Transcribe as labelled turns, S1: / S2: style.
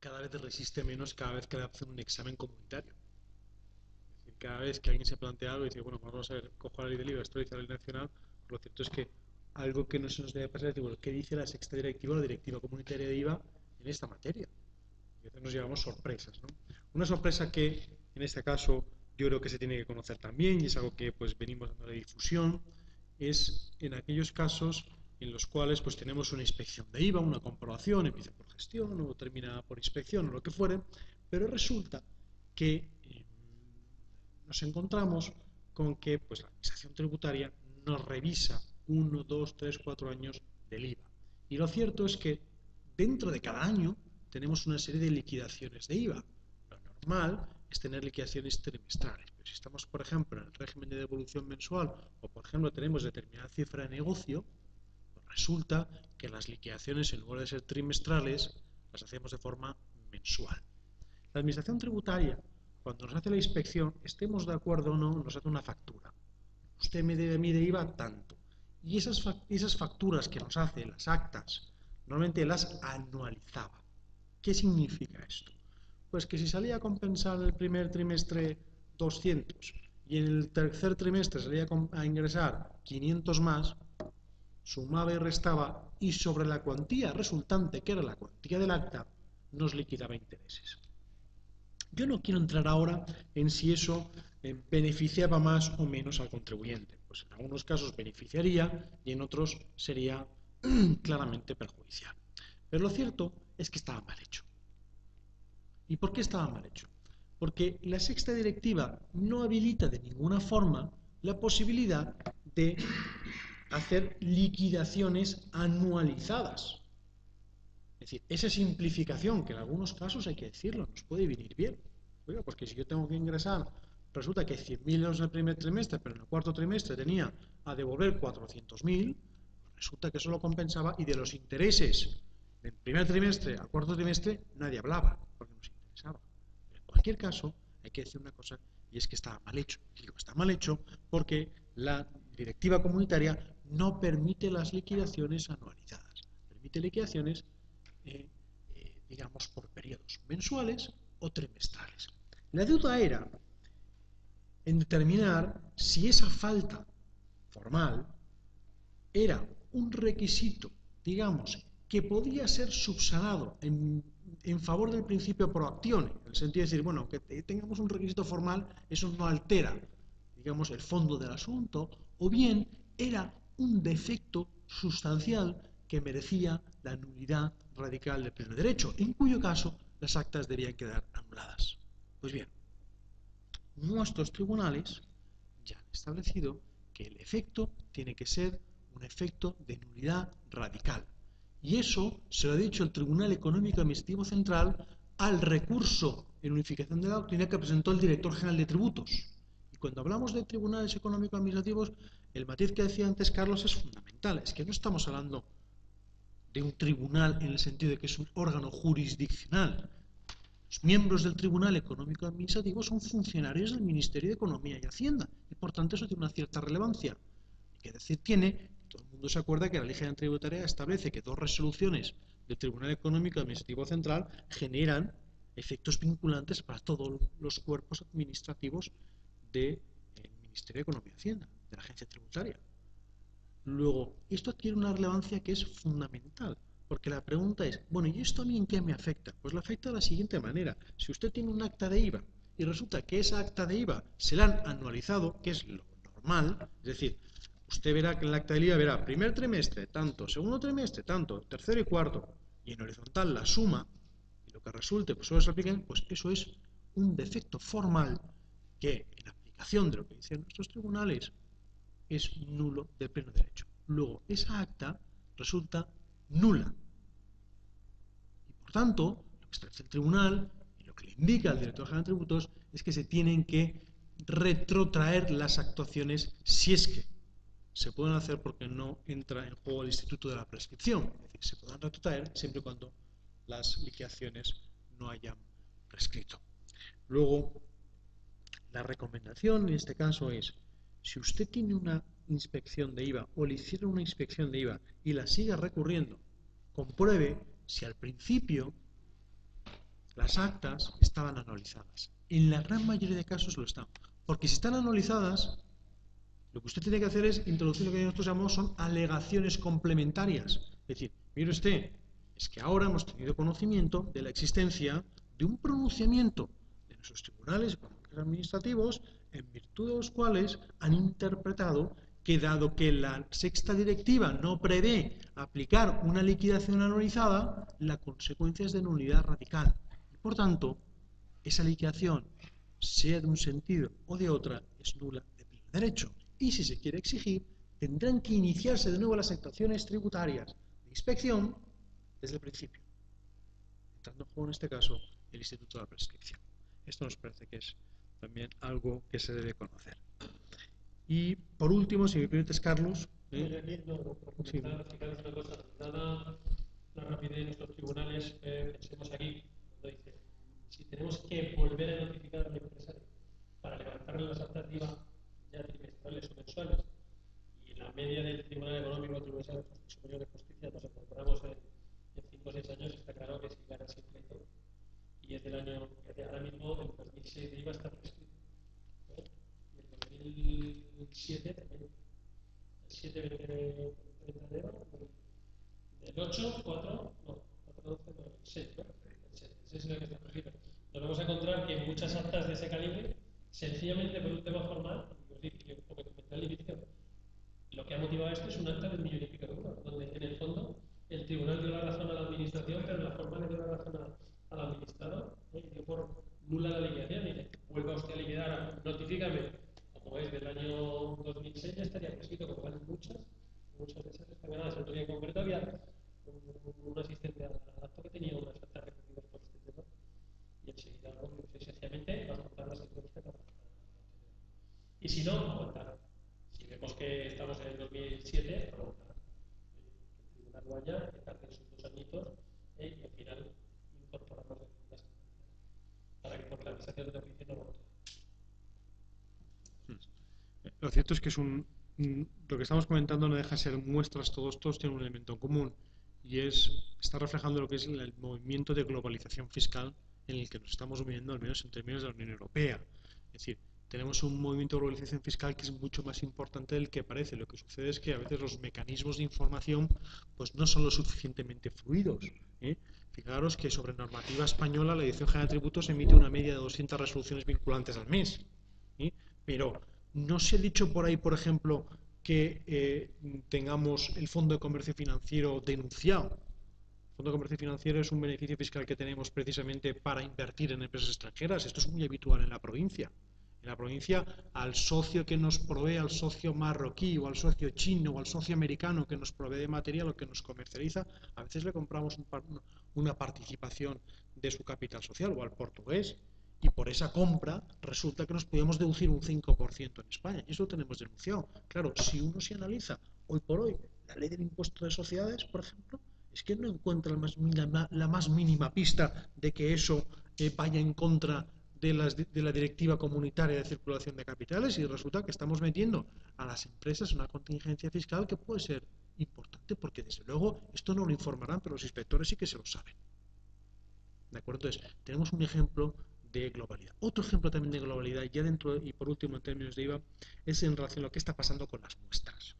S1: cada vez resiste menos cada vez que le hacen un examen comunitario. Es decir, cada vez que alguien se plantea algo y dice, bueno, vamos a ver, cojo la ley del IVA, esto lo dice la ley nacional, pues lo cierto es que algo que no se nos debe pasar es, bueno, ¿qué dice la sexta directiva o la directiva comunitaria de IVA en esta materia? Y a veces nos llevamos sorpresas, ¿no? Una sorpresa que en este caso yo creo que se tiene que conocer también y es algo que pues venimos dando la difusión, es en aquellos casos en los cuales pues tenemos una inspección de IVA, una comprobación, empieza por gestión o termina por inspección o lo que fuere, pero resulta que nos encontramos con que pues, la Administración Tributaria nos revisa 1, 2, 3, 4 años del IVA. Y lo cierto es que dentro de cada año tenemos una serie de liquidaciones de IVA. Lo normal es tener liquidaciones trimestrales. Pero si estamos, por ejemplo, en el régimen de devolución mensual o, por ejemplo, tenemos determinada cifra de negocio, pues resulta que las liquidaciones, en lugar de ser trimestrales, las hacemos de forma mensual. La Administración Tributaria, cuando nos hace la inspección, estemos de acuerdo o no, nos hace una factura. Usted me debe a mí de IVA tanto. Y esas facturas que nos hace, las actas, normalmente las anualizaba. ¿Qué significa esto? Pues que si salía a compensar el primer trimestre 200 y en el tercer trimestre salía a ingresar 500 más, sumaba y restaba y sobre la cuantía resultante, que era la cuantía del acta, nos liquidaba intereses. Yo no quiero entrar ahora en si eso beneficiaba más o menos al contribuyente. Pues en algunos casos beneficiaría y en otros sería claramente perjudicial. Pero lo cierto es que estaba mal hecho. ¿Y por qué estaba mal hecho? Porque la sexta directiva no habilita de ninguna forma la posibilidad de hacer liquidaciones anualizadas. Es decir, esa simplificación, que en algunos casos hay que decirlo, nos puede venir bien. Oiga, pues que si yo tengo que ingresar, resulta que 100.000 euros en el primer trimestre, pero en el cuarto trimestre tenía a devolver 400.000, pues resulta que eso lo compensaba y de los intereses del primer trimestre al cuarto trimestre nadie hablaba, porque nos interesaba. Pero en cualquier caso, hay que decir una cosa, y es que está mal hecho. Digo, está mal hecho porque la directiva comunitaria no permite las liquidaciones anualizadas, permite liquidaciones digamos, por periodos mensuales o trimestrales. La duda era en determinar si esa falta formal era un requisito, digamos, que podía ser subsanado en favor del principio pro actione, en el sentido de decir, bueno, que tengamos un requisito formal, eso no altera, digamos, el fondo del asunto, o bien era un defecto sustancial que merecía la nulidad radical del pleno derecho, en cuyo caso las actas debían quedar anuladas. Pues bien, nuestros tribunales ya han establecido que el efecto tiene que ser un efecto de nulidad radical. Y eso se lo ha dicho el Tribunal Económico Administrativo Central al recurso en unificación de la doctrina que presentó el Director General de Tributos. Y cuando hablamos de tribunales económico administrativos, el matiz que decía antes Carlos es fundamental. Es que no estamos hablando de un tribunal en el sentido de que es un órgano jurisdiccional. Los miembros del Tribunal Económico Administrativo son funcionarios del Ministerio de Economía y Hacienda y por tanto eso tiene una cierta relevancia. Y que decir tiene, todo el mundo se acuerda que la Ley General Tributaria establece que 2 resoluciones del Tribunal Económico Administrativo Central generan efectos vinculantes para todos los cuerpos administrativos del Ministerio de Economía y Hacienda, de la Agencia Tributaria. Luego, esto adquiere una relevancia que es fundamental, porque la pregunta es, bueno, ¿y esto a mí en qué me afecta? Pues le afecta de la siguiente manera. Si usted tiene un acta de IVA y resulta que esa acta de IVA se la han anualizado, que es lo normal, es decir, usted verá que en el acta del IVA verá primer trimestre, tanto, segundo trimestre, tanto, tercero y cuarto, y en horizontal la suma, y lo que resulte, pues solo se apliquen, pues eso es un defecto formal que en aplicación de lo que dicen nuestros tribunales es nulo de pleno derecho. Luego, esa acta resulta nula. Y por tanto, lo que establece el tribunal y lo que le indica al director general de tributos es que se tienen que retrotraer las actuaciones si es que se pueden hacer porque no entra en juego el instituto de la prescripción. Es decir, se podrán retrotraer siempre y cuando las liquidaciones no hayan prescrito. Luego, la recomendación en este caso es, si usted tiene una inspección de IVA o le hicieron una inspección de IVA y la sigue recurriendo, compruebe si al principio Las actas estaban anualizadas. En la gran mayoría de casos lo están. Porque si están anualizadas, lo que usted tiene que hacer es introducir lo que nosotros llamamos son alegaciones complementarias. Es decir, mire usted, es que ahora hemos tenido conocimiento de la existencia de un pronunciamiento de nuestros tribunales económicos administrativos en virtud de los cuales han interpretado que dado que la sexta directiva no prevé aplicar una liquidación anualizada, la consecuencia es de nulidad radical. Y por tanto, esa liquidación, sea de un sentido o de otra, es nula de pleno derecho. Y si se quiere exigir, tendrán que iniciarse de nuevo las actuaciones tributarias de inspección desde el principio, entrando en juego en este caso el Instituto de la Prescripción. Esto nos parece que es también algo que se debe conocer. Y por último, si me permites, Carlos.
S2: Sí. Una cosa, dada la rapidez de nuestros tribunales, pensemos aquí, cuando dice, si tenemos que volver a notificar al empresario para levantarle las actas de IVA ya trimestrales o mensuales, y en la media del Tribunal Económico del Tribunal Superior de Justicia nos encontramos en 5 o 6 años, está claro que si gana ese pleito, y es del año, ahora mismo el 2006 de IVA está prescrito. Y el 2007 también. El 7 de enero, del 8, 4, no, 4, 12, no, el 6, ¿no? El 6 es el que está prescrito. Nos vamos a encontrar que muchas actas de ese calibre, sencillamente por un tema formal, y un poco comenté al inicio, lo que ha motivado esto es un acta de 1,5 millones de euros, donde en el fondo el tribunal dio la razón a la administración, pero la forma le dio la razón al administrador, y dio por nula la liquidación, y dice, vuelva usted a liquidar, notifícame, como es del año 2006, ya estaría prescrito, como valen muchas de esas están ganadas. El otro día en concreto había un asistente al acto que tenía unas actas recogidas por este tema, y enseguida, esencialmente, las montarlas en coste para. Y si no, aguantar. Si vemos que estamos en el 2007, aguantar. El tribunal vaya, que tarde sus 2 añitos, y al final incorporamos las para que por la administración de oficio no vote.
S1: Lo cierto es que lo que estamos comentando no deja de ser muestras, todos tienen un elemento en común, y está reflejando lo que es el movimiento de globalización fiscal en el que nos estamos moviendo, al menos en términos de la Unión Europea. Es decir, tenemos un movimiento de globalización fiscal que es mucho más importante del que parece. Lo que sucede es que a veces los mecanismos de información pues no son lo suficientemente fluidos. Fijaros que sobre normativa española la Dirección General de Tributos emite una media de 200 resoluciones vinculantes al mes. Pero no se ha dicho por ahí, por ejemplo, que tengamos el Fondo de Comercio Financiero denunciado. El Fondo de Comercio Financiero es un beneficio fiscal que tenemos precisamente para invertir en empresas extranjeras. Esto es muy habitual en la provincia. En la provincia, al socio que nos provee, al socio marroquí o al socio chino o al socio americano que nos provee de material o que nos comercializa, a veces le compramos una participación de su capital social, o al portugués, y por esa compra resulta que nos podemos deducir un 5% en España, y eso lo tenemos denunciado. Claro, si uno se analiza hoy por hoy la ley del impuesto de sociedades, por ejemplo, es que no encuentra la más mínima pista de que eso vaya en contra de la directiva comunitaria de circulación de capitales, y resulta que estamos metiendo a las empresas una contingencia fiscal que puede ser importante, porque desde luego esto no lo informarán, pero los inspectores sí que se lo saben. ¿De acuerdo? Entonces, tenemos un ejemplo de globalidad. Otro ejemplo también de globalidad, ya dentro y por último en términos de IVA, es en relación a lo que está pasando con las muestras.